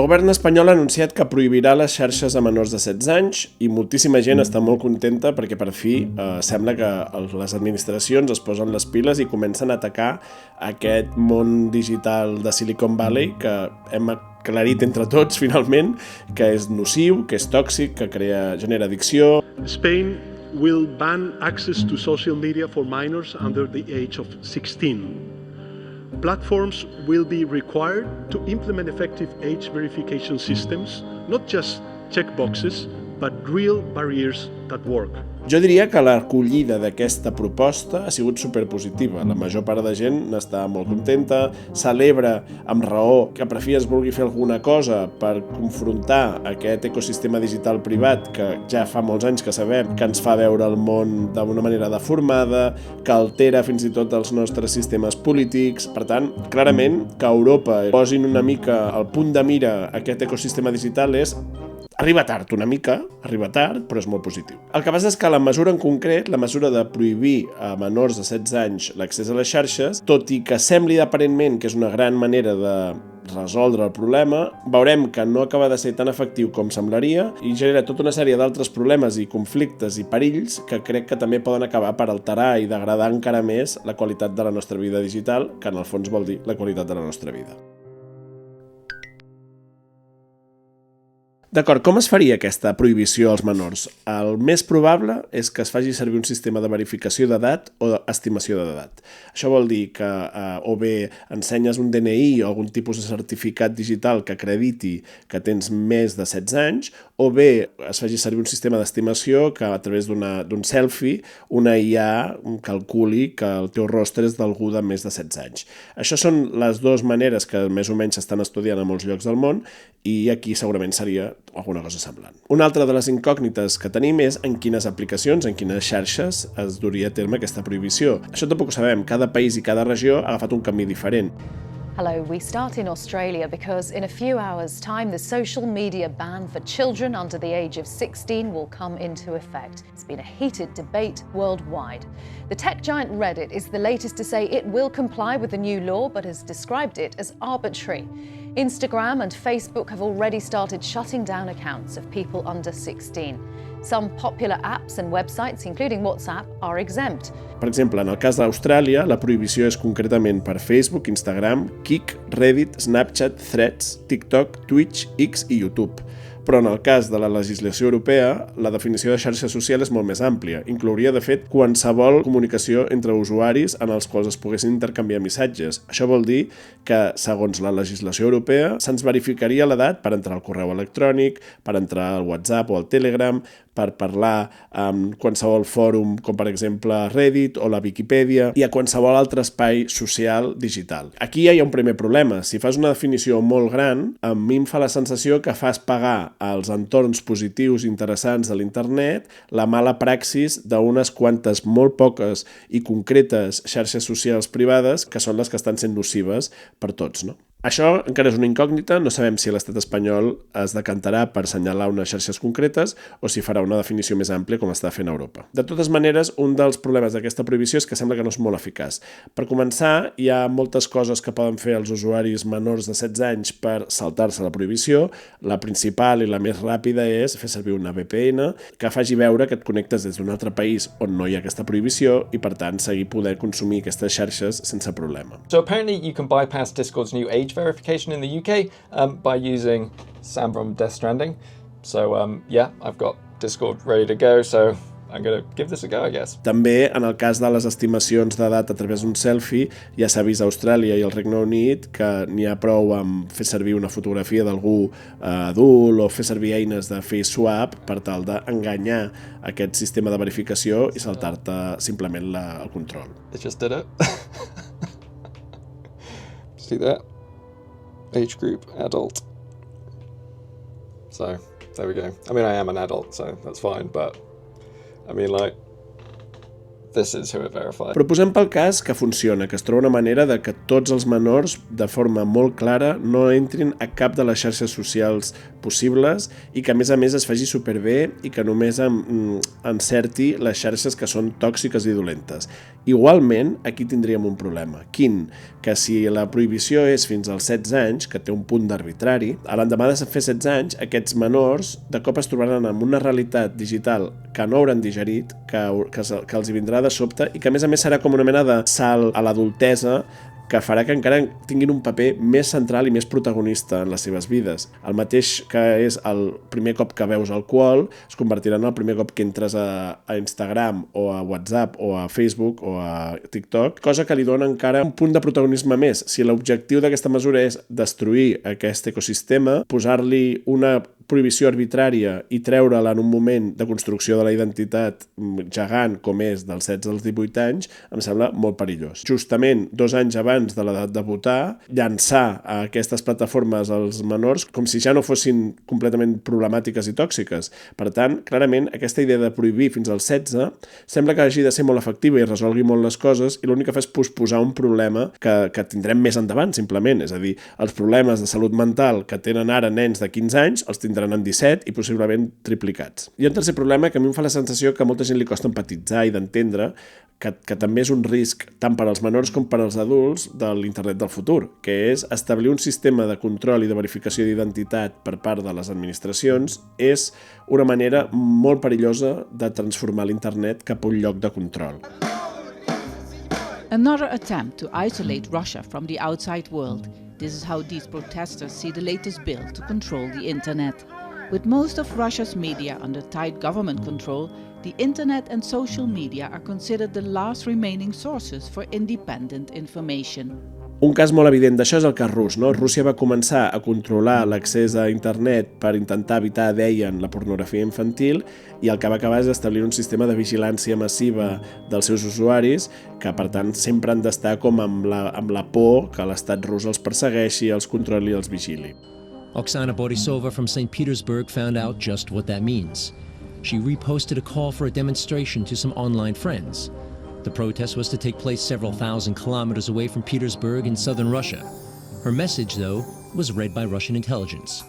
El govern espanyol ha anunciat que prohibirà les xarxes a menors de 16 anys i moltíssima gent està molt contenta perquè per fi sembla que les administracions es posen les piles i comencen a atacar aquest món digital de Silicon Valley que hem aclarit entre tots finalment que és nociu, que és tòxic, que genera addicció. Spain will ban access to social media for minors under the age of 16. Platforms will be required to implement effective age verification systems, not just checkboxes, but real barriers that work. Jo diria que l'acollida d'aquesta proposta ha sigut superpositiva. La major part de gent n'està molt contenta, celebra amb raó que per fi es vulgui fer alguna cosa per confrontar aquest ecosistema digital privat que ja fa molts anys que sabem que ens fa veure el món d'una manera deformada, que altera fins i tot els nostres sistemes polítics. Per tant, clarament que a Europa posin una mica al punt de mira aquest ecosistema digital arriba tard una mica, arriba tard, però és molt positiu. El que passa és que la mesura en concret, la mesura de prohibir a menors de 16 anys l'accés a les xarxes, tot i que sembli aparentment que és una gran manera de resoldre el problema, veurem que no acaba de ser tan efectiu com semblaria i genera tota una sèrie d'altres problemes i conflictes i perills que crec que també poden acabar per alterar i degradar encara més la qualitat de la nostra vida digital, que en el fons vol dir la qualitat de la nostra vida. D'acord, com es faria aquesta prohibició als menors? El més probable és que es faci servir un sistema de verificació d'edat o d'estimació d'edat. Això vol dir que o bé ensenyes un DNI o algun tipus de certificat digital que acrediti que tens més de 16 anys, o bé es faci servir un sistema d'estimació que a través d'un selfie una IA calculi que el teu rostre és d'algú de més de 16 anys. Això són les dues maneres que més o menys s'estan estudiant a molts llocs del món i aquí segurament seria alguna cosa semblant. Una altra de les incògnites que tenim és en quines aplicacions, en quines xarxes es duria a terme aquesta prohibició. Això tampoc ho sabem, cada país i cada regió ha agafat un camí diferent. Hello, we start in Australia because in a few hours' time the social media ban for children under the age of 16 will come into effect. It's been a heated debate worldwide. The tech giant Reddit is the latest to say it will comply with the new law but has described it as arbitrary. Instagram and Facebook have already started shutting down accounts of people under 16. Some popular apps and websites, including WhatsApp, are exempt. Per exemple, en el cas d'Austràlia, la prohibició és concretament per Facebook, Instagram, Kik, Reddit, Snapchat, Threads, TikTok, Twitch, X i YouTube. Però en el cas de la legislació europea, la definició de xarxa social és molt més àmplia. Inclouria, de fet, qualsevol comunicació entre usuaris en els quals es poguessin intercanviar missatges. Això vol dir que, segons la legislació europea, se'ns verificaria l'edat per entrar al correu electrònic, per entrar al WhatsApp o al Telegram, per parlar amb qualsevol fòrum, com per exemple Reddit o la Viquipèdia, i a qualsevol altre espai social digital. Aquí ja hi ha un primer problema. Si fas una definició molt gran, a mi em fa la sensació que fas pagar als entorns positius interessants de l'internet la mala praxis d'unes quantes molt poques i concretes xarxes socials privades que són les que estan sent nocives per tots, no? Això encara és una incògnita, no sabem si l'estat espanyol es decantarà per assenyalar unes xarxes concretes o si farà una definició més àmplia com està fent Europa. De totes maneres, un dels problemes d'aquesta prohibició és que sembla que no és molt eficaç. Per començar, hi ha moltes coses que poden fer els usuaris menors de 16 anys per saltar-se la prohibició. La principal i la més ràpida és fer servir una VPN que faci veure que et connectes des d'un altre país on no hi ha aquesta prohibició i, per tant, seguir poder consumir aquestes xarxes sense problema. So apparently you can bypass Discord's new age verification in the UK by using Sam from Death Stranding. So yeah, I've got Discord ready to go, so I'm going to give this a go, I guess. També, en el cas de les estimacions d'edat a través d'un selfie, ja s'ha vist a Austràlia i al Regne Unit que n'hi ha prou amb fer servir una fotografia d'algú adult o fer servir eines de face swap per tal d'enganyar aquest sistema de verificació i saltar-te simplement el control. It just did it. See that? Age group, adult. So, there we go. I mean, I am an adult, so that's fine, but I mean, like, this is who it verified. Però posem pel cas que funciona, que es troba una manera de que tots els menors, de forma molt clara, no entrin a cap de les xarxes socials possibles i que, a més, es faci superbé i que només encerti les xarxes que són tòxiques i dolentes. Igualment, aquí tindríem un problema. Quin? Que si la prohibició és fins als 16 anys, que té un punt d'arbitrari, a l'endemà de fer 16 anys, aquests menors de cop es trobaran amb una realitat digital que no hauran digerit, que els hi vindrà de sobte i que, a més, serà com una mena de salt a l'adultesa que farà que encara tinguin un paper més central i més protagonista en les seves vides. El mateix que és el primer cop que veus alcohol es convertirà en el primer cop que entres a Instagram o a WhatsApp o a Facebook o a TikTok, cosa que li dona encara un punt de protagonisme més. Si l'objectiu d'aquesta mesura és destruir aquest ecosistema, posar-li una prohibició arbitrària i treure-la en un moment de construcció de la identitat gegant com és dels 16 als 18 anys, em sembla molt perillós. Justament 2 anys abans de l'edat de votar, llançar a aquestes plataformes als menors com si ja no fossin completament problemàtiques i tòxiques. Per tant, clarament, aquesta idea de prohibir fins als 16 sembla que hagi de ser molt efectiva i resolgui molt les coses i l'únic que fa és posposar un problema que tindrem més endavant, simplement. És a dir, els problemes de salut mental que tenen ara nens de 15 anys els tindran en 17 i possiblement triplicats. I un tercer problema que a mi em fa la sensació que a molta gent li costa empatitzar i d'entendre que també és un risc tant per als menors com per als adults de l'internet del futur, que és establir un sistema de control i de verificació d'identitat per part de les administracions és una manera molt perillosa de transformar l'internet cap a un lloc de control. Another attempt to isolate Russia from the outside world. This is how these protesters see the latest bill to control the internet. With most of Russia's media under tight government control, the internet and social media are considered the last remaining sources for independent information. Un cas molt evident d'això és el cas rus, no? Rússia va començar a controlar l'accés a internet per intentar evitar, deien, la pornografia infantil i el que va acabar és establir un sistema de vigilància massiva dels seus usuaris que, per tant, sempre han d'estar com amb la por que l'estat rus els persegueixi, els controli i els vigili. Oksana Borisova from St. Petersburg found out just what that means. She reposted a call for a demonstration to some online friends. The protest was to take place several thousand kilometers away from Petersburg in southern Russia. Her message, though, was read by Russian intelligence.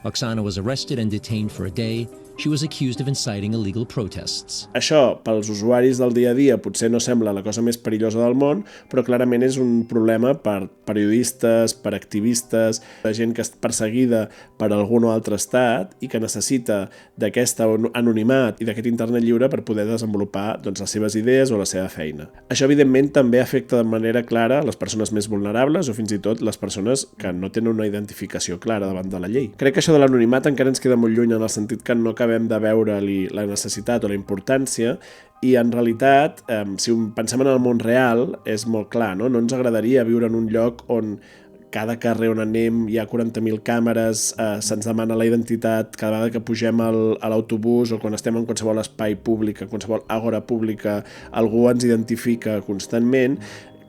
Oksana was arrested and detained for a day. She was accused of inciting illegal protests. Això, pels usuaris del dia a dia, potser no sembla la cosa més perillosa del món, però clarament és un problema per periodistes, per activistes, de gent que és perseguida per algun o altre estat i que necessita d'aquest anonimat i d'aquest internet lliure per poder desenvolupar les seves idees o la seva feina. Això, evidentment, també afecta de manera clara les persones més vulnerables o fins i tot les persones que no tenen una identificació clara davant de la llei. Crec que això de l'anonimat encara ens queda molt lluny en el sentit que no acabem de veure-li la necessitat o la importància i en realitat, si pensem en el món real, és molt clar, no? No ens agradaria viure en un lloc on cada carrer on anem hi ha 40.000 càmeres, se'ns demana la identitat cada vegada que pugem a l'autobús o quan estem en qualsevol espai públic, en qualsevol àgora pública, algú ens identifica constantment.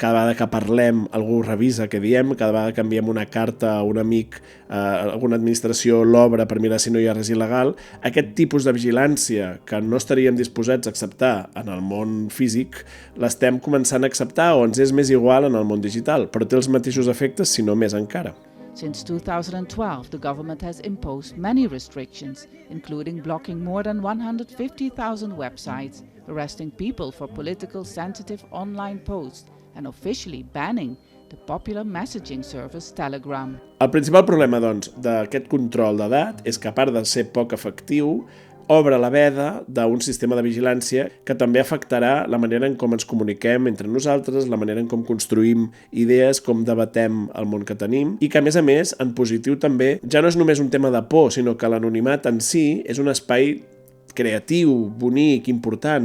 Cada vegada que parlem, algú revisa què diem, cada vegada que enviem una carta a un amic, alguna administració l'obre per mirar si no hi ha res il·legal. Aquest tipus de vigilància que no estaríem disposats a acceptar en el món físic, l'estem començant a acceptar o ens és més igual en el món digital, però té els mateixos efectes, si no més encara. Since 2012, the government has imposed many restrictions, including blocking more than 150,000 websites, arresting people for political sensitive online posts, and officially banning the popular messaging service Telegram. El principal problema, doncs, d'aquest control d'edat és que, a part de ser poc efectiu, obre la veda d'un sistema de vigilància que també afectarà la manera en com ens comuniquem entre nosaltres, la manera en com construïm idees, com debatem el món que tenim, i que, a més, en positiu també, ja no és només un tema de por, sinó que l'anonimat en si és un espai creatiu, bonic, important,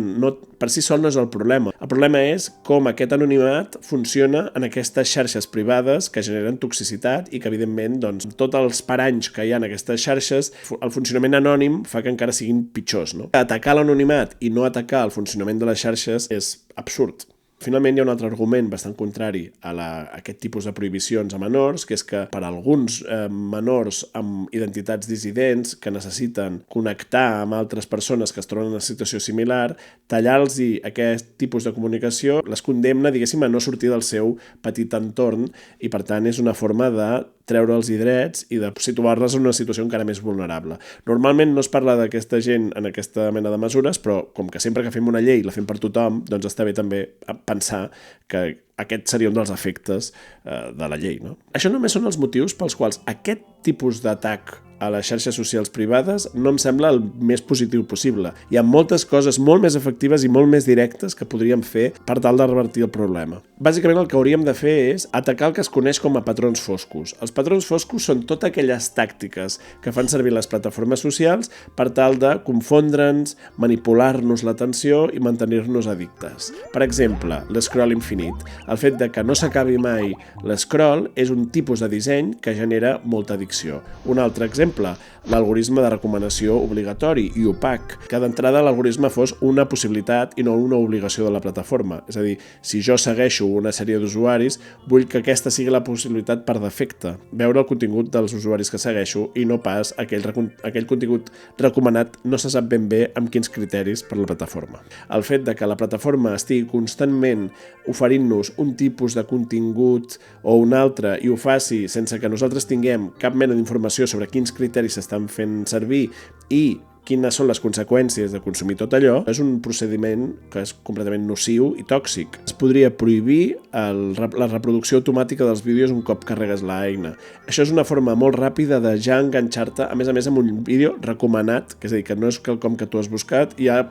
per si sol no és el problema. El problema és com aquest anonimat funciona en aquestes xarxes privades que generen toxicitat i que, evidentment, tots els paranys que hi ha en aquestes xarxes, el funcionament anònim fa que encara siguin pitjors, no? Atacar l'anonimat i no atacar el funcionament de les xarxes és absurd. Finalment, hi ha un altre argument bastant contrari a aquest tipus de prohibicions a menors, que és que per a alguns menors amb identitats dissidents que necessiten connectar amb altres persones que es troben en una situació similar, tallar-los aquest tipus de comunicació les condemna, diguéssim, a no sortir del seu petit entorn i, per tant, és una forma de treure'ls drets i de situar-les en una situació encara més vulnerable. Normalment no es parla d'aquesta gent en aquesta mena de mesures, però com que sempre que fem una llei la fem per tothom, doncs està bé també pensar que aquest seria un dels efectes de la llei, no? Això només són els motius pels quals aquest tipus d'atac a les xarxes socials privades no em sembla el més positiu possible. Hi ha moltes coses molt més efectives i molt més directes que podríem fer per tal de revertir el problema. Bàsicament el que hauríem de fer és atacar el que es coneix com a patrons foscos. Els patrons foscos són totes aquelles tàctiques que fan servir les plataformes socials per tal de confondre'ns, manipular-nos l'atenció i mantenir-nos addictes. Per exemple, l'escroll infinit. El fet de que no s'acabi mai l'escroll és un tipus de disseny que genera molta addicció. Un altre exemple, l'algoritme de recomanació obligatori i opac, que d'entrada l'algoritme fos una possibilitat i no una obligació de la plataforma. És a dir, si jo segueixo una sèrie d'usuaris, vull que aquesta sigui la possibilitat per defecte, veure el contingut dels usuaris que segueixo i no pas aquell contingut recomanat no se sap ben bé amb quins criteris per la plataforma. El fet de que la plataforma estigui constantment oferint-nos un tipus de contingut o un altre i ho faci sense que nosaltres tinguem cap mena d'informació sobre quins criteris s'estan fent servir i quines són les conseqüències de consumir tot allò, és un procediment que és completament nociu i tòxic. Es podria prohibir la reproducció automàtica dels vídeos un cop carregues l'eina. Això és una forma molt ràpida de ja enganxar-te, a més amb un vídeo recomanat, que és a dir, que no és quelcom que tu has buscat i ja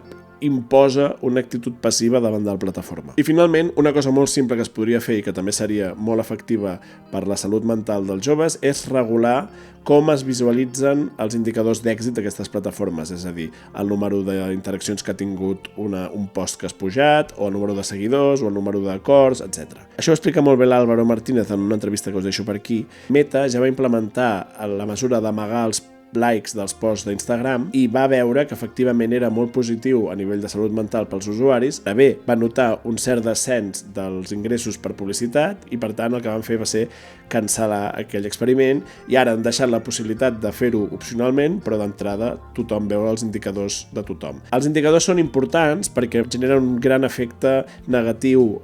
imposa una actitud passiva davant de la plataforma. I finalment, una cosa molt simple que es podria fer i que també seria molt efectiva per la salut mental dels joves és regular com es visualitzen els indicadors d'èxit d'aquestes plataformes, és a dir, el número d'interaccions que ha tingut un post que has pujat, o el número de seguidors, o el número d'acords, etc. Això ho explica molt bé l'Álvaro Martínez en una entrevista que us deixo per aquí. Meta ja va implementar la mesura d'amagar els likes dels posts d'Instagram i va veure que efectivament era molt positiu a nivell de salut mental pels usuaris. Bé, va notar un cert descens dels ingressos per publicitat i per tant el que van fer va ser cancel·lar aquell experiment i ara han deixat la possibilitat de fer-ho opcionalment, però d'entrada tothom veu els indicadors de tothom. Els indicadors són importants perquè generen un gran efecte negatiu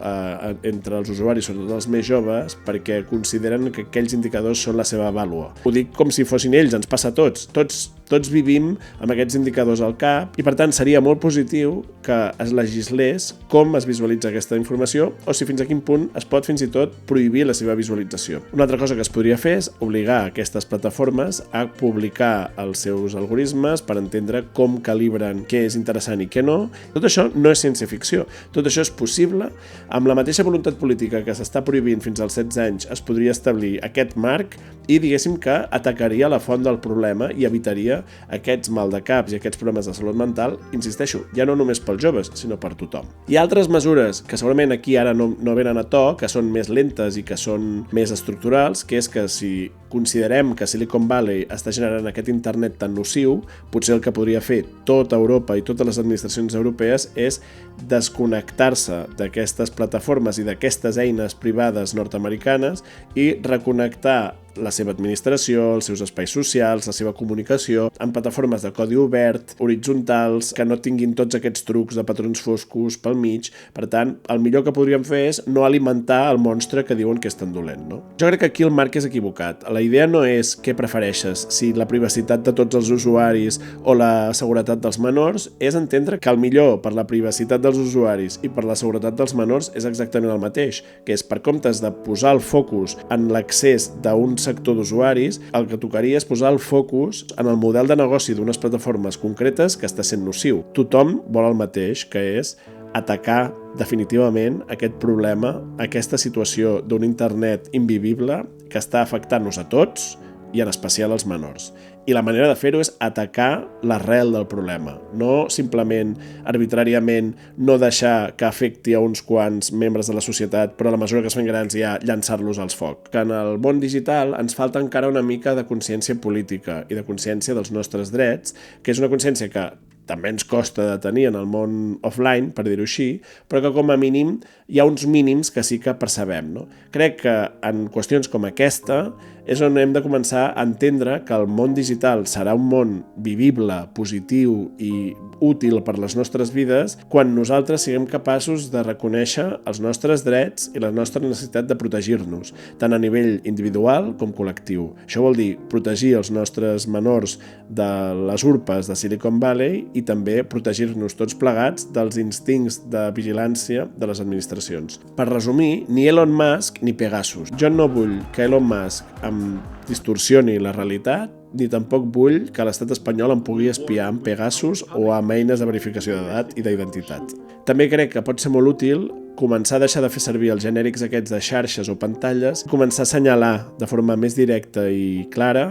entre els usuaris, sobretot els més joves, perquè consideren que aquells indicadors són la seva vàlua. Ho dic com si fossin ells, ens passa a tots. Tots vivim amb aquests indicadors al cap i per tant seria molt positiu que es legislés com es visualitza aquesta informació o si fins a quin punt es pot fins i tot prohibir la seva visualització. Una altra cosa que es podria fer és obligar aquestes plataformes a publicar els seus algoritmes per entendre com calibren què és interessant i què no. Tot això no és ciència-ficció. Tot això és possible. Amb la mateixa voluntat política que s'està prohibint fins als 16 anys es podria establir aquest marc i diguéssim que atacaria la font del problema i evitaria aquests maldecaps i aquests problemes de salut mental, insisteixo, ja no només pels joves, sinó per tothom. Hi ha altres mesures que segurament aquí ara no venen a to, que són més lentes i que són més estructurals, que és que si considerem que Silicon Valley està generant aquest internet tan nociu, potser el que podria fer tota Europa i totes les administracions europees és desconnectar-se d'aquestes plataformes i d'aquestes eines privades nord-americanes i reconnectar la seva administració, els seus espais socials, la seva comunicació, amb plataformes de codi obert, horitzontals, que no tinguin tots aquests trucs de patrons foscos pel mig. Per tant, el millor que podríem fer és no alimentar el monstre que diuen que és tan dolent, no? Jo crec que aquí el Marc és equivocat. La idea no és què prefereixes, si la privacitat de tots els usuaris o la seguretat dels menors, és entendre que el millor per la privacitat dels usuaris i per la seguretat dels menors és exactament el mateix, que és per comptes de posar el focus en l'accés d'un sector d'usuaris, el que tocaria és posar el focus en el model de negoci d'unes plataformes concretes que està sent nociu. Tothom vol el mateix, que és atacar definitivament aquest problema, aquesta situació d'un internet invivible que està afectant-nos a tots i en especial als menors. I la manera de fer-ho és atacar l'arrel del problema, no simplement arbitràriament no deixar que afecti a uns quants membres de la societat, però a la mesura que es fan grans ja llançar-los als focs. Que en el món digital ens falta encara una mica de consciència política i de consciència dels nostres drets, que és una consciència que també ens costa de tenir en el món offline, per dir-ho així, però que com a mínim hi ha uns mínims que sí que percebem, no? Crec que en qüestions com aquesta és on hem de començar a entendre que el món digital serà un món vivible, positiu i útil per les nostres vides quan nosaltres siguem capaços de reconèixer els nostres drets i la nostra necessitat de protegir-nos, tant a nivell individual com col·lectiu. Això vol dir protegir els nostres menors de les urpes de Silicon Valley i també protegir-nos tots plegats dels instints de vigilància de les administracions. Per resumir, ni Elon Musk ni Pegasus. Jo no vull que Elon Musk em distorsioni la realitat, ni tampoc vull que l'estat espanyol em pugui espiar amb Pegasus o amb eines de verificació d'edat i d'identitat. També crec que pot ser molt útil començar a deixar de fer servir els genèrics aquests de xarxes o pantalles, començar a assenyalar de forma més directa i clara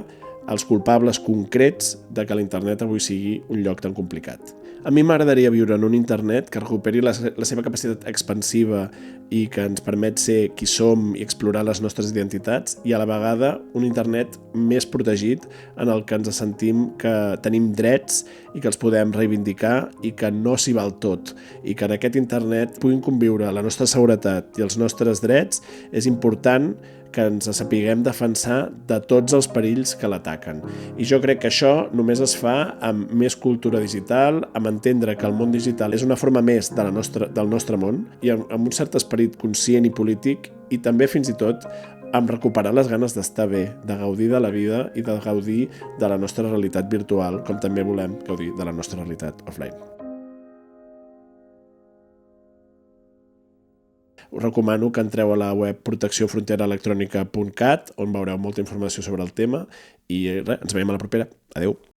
els culpables concrets de que l'internet avui sigui un lloc tan complicat. A mi m'agradaria viure en un internet que recuperi la seva capacitat expansiva i que ens permet ser qui som i explorar les nostres identitats i a la vegada un internet més protegit en el que ens sentim que tenim drets i que els podem reivindicar i que no s'hi val tot i que en aquest internet puguin conviure la nostra seguretat i els nostres drets. És important que ens sapiguem defensar de tots els perills que l'ataquen. I jo crec que això només es fa amb més cultura digital, amb entendre que el món digital és una forma més del nostre món i amb un cert esperit conscient i polític i també fins i tot amb recuperar les ganes d'estar bé, de gaudir de la vida i de gaudir de la nostra realitat virtual, com també volem gaudir de la nostra realitat offline. Us recomano que entreu a la web protecciofronteraelectronica.cat, on veureu molta informació sobre el tema i res, ens veiem a la propera. Adéu!